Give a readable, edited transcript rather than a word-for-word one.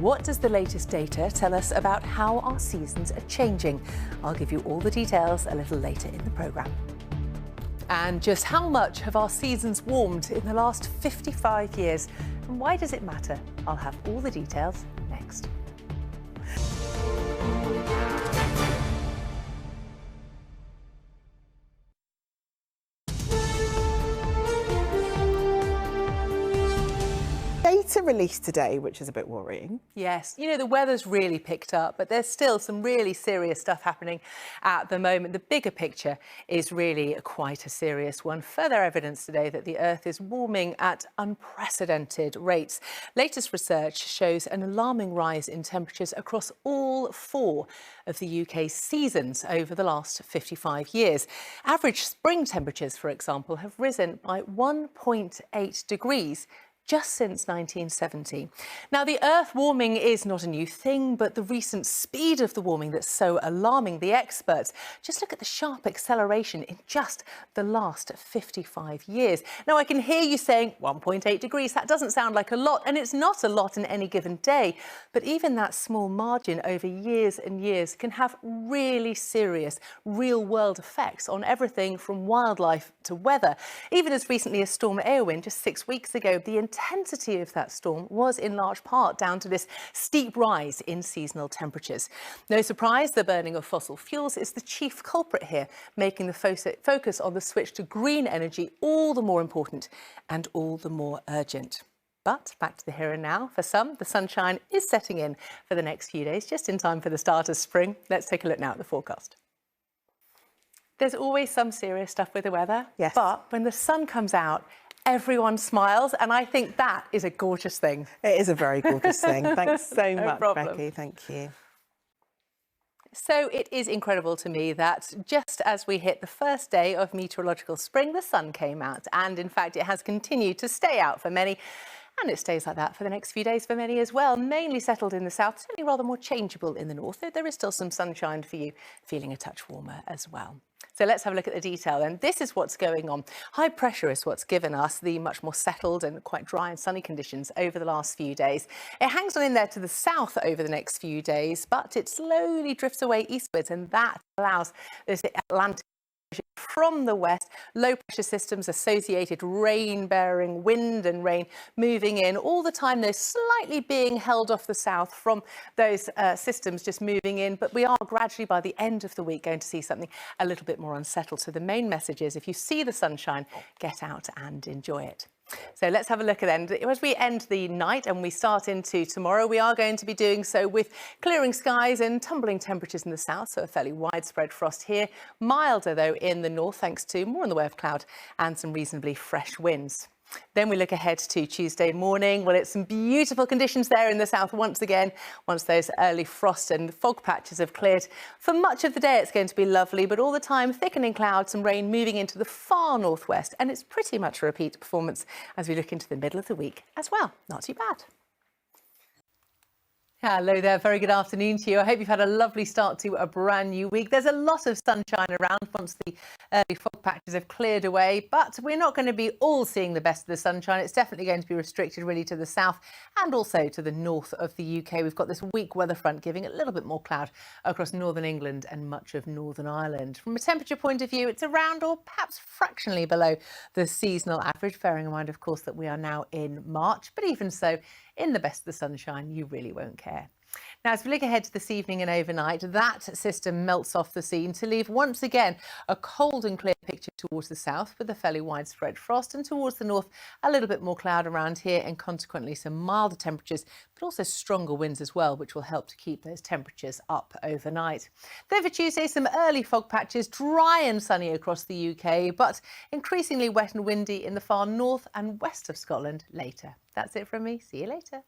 What does the latest data tell us about how our seasons are changing? I'll give you all the details a little later in the programme. And just how much have our seasons warmed in the last 55 years? And why does it matter? I'll have all the details next. Data released today, which is a bit worrying. Yes, you know, the weather's really picked up, but there's still some really serious stuff happening at the moment. The bigger picture is really quite a serious one. Further evidence today that the Earth is warming at unprecedented rates. Latest research shows an alarming rise in temperatures across all 4 of the UK's seasons over the last 55 years. Average spring temperatures, for example, have risen by 1.8 degrees just since 1970. Now, the Earth warming is not a new thing, but the recent speed of the warming that's so alarming the experts. Just look at the sharp acceleration in just the last 55 years. Now, I can hear you saying 1.8 degrees. That doesn't sound like a lot, and it's not a lot in any given day. But even that small margin over years and years can have really serious real-world effects on everything from wildlife to weather. Even as recently as Storm Eowyn just 6 weeks ago, the intensity of that storm was in large part down to this steep rise in seasonal temperatures. No surprise, the burning of fossil fuels is the chief culprit here, making the focus on the switch to green energy all the more important and all the more urgent. But back to the here and now. For some, the sunshine is setting in for the next few days, just in time for the start of spring. Let's take a look now at the forecast. There's always some serious stuff with the weather, yes, but when the sun comes out, everyone smiles, and I think that is a gorgeous thing. It is a very gorgeous thing. Thanks so No much, problem. Becky. Thank you. So it is incredible to me that just as we hit the first day of meteorological spring, the sun came out, and in fact it has continued to stay out for many. And it stays like that for the next few days for many as well. Mainly settled in the south, certainly rather more changeable in the north, though there is still some sunshine for you, feeling a touch warmer as well. So let's have a look at the detail, and this is what's going on. High pressure is what's given us the much more settled and quite dry and sunny conditions over the last few days. It hangs on in there to the south over the next few days, but it slowly drifts away eastwards, and that allows this Atlantic from the west, low pressure systems, associated rain-bearing wind and rain moving in all the time. They're slightly being held off the south from those systems just moving in, but we are gradually by the end of the week going to see something a little bit more unsettled. So the main message is, if you see the sunshine, get out and enjoy it. So let's have a look at then. As we end the night and we start into tomorrow, we are going to be doing so with clearing skies and tumbling temperatures in the south, so a fairly widespread frost here. Milder, though, in the north, thanks to more in the way of cloud and some reasonably fresh winds. Then we look ahead to Tuesday morning. Well, it's some beautiful conditions there in the south once again, once those early frost and fog patches have cleared. For much of the day, it's going to be lovely, but all the time, thickening clouds, some rain moving into the far northwest. And it's pretty much a repeat performance as we look into the middle of the week as well. Not too bad. Hello there, very good afternoon to you. I hope you've had a lovely start to a brand new week. There's a lot of sunshine around once the early fog patches have cleared away, but we're not going to be all seeing the best of the sunshine. It's definitely going to be restricted really to the south and also to the north of the UK. We've got this weak weather front giving a little bit more cloud across northern England and much of Northern Ireland. From a temperature point of view, it's around or perhaps fractionally below the seasonal average, bearing in mind, of course, that we are now in March. But even so, in the best of the sunshine, you really won't care. Now, as we look ahead to this evening and overnight, that system melts off the scene to leave once again a cold and clear picture towards the south with a fairly widespread frost, and towards the north a little bit more cloud around here and consequently some milder temperatures, but also stronger winds as well, which will help to keep those temperatures up overnight. Then for Tuesday, some early fog patches, dry and sunny across the UK, but increasingly wet and windy in the far north and west of Scotland later. That's it from me. See you later.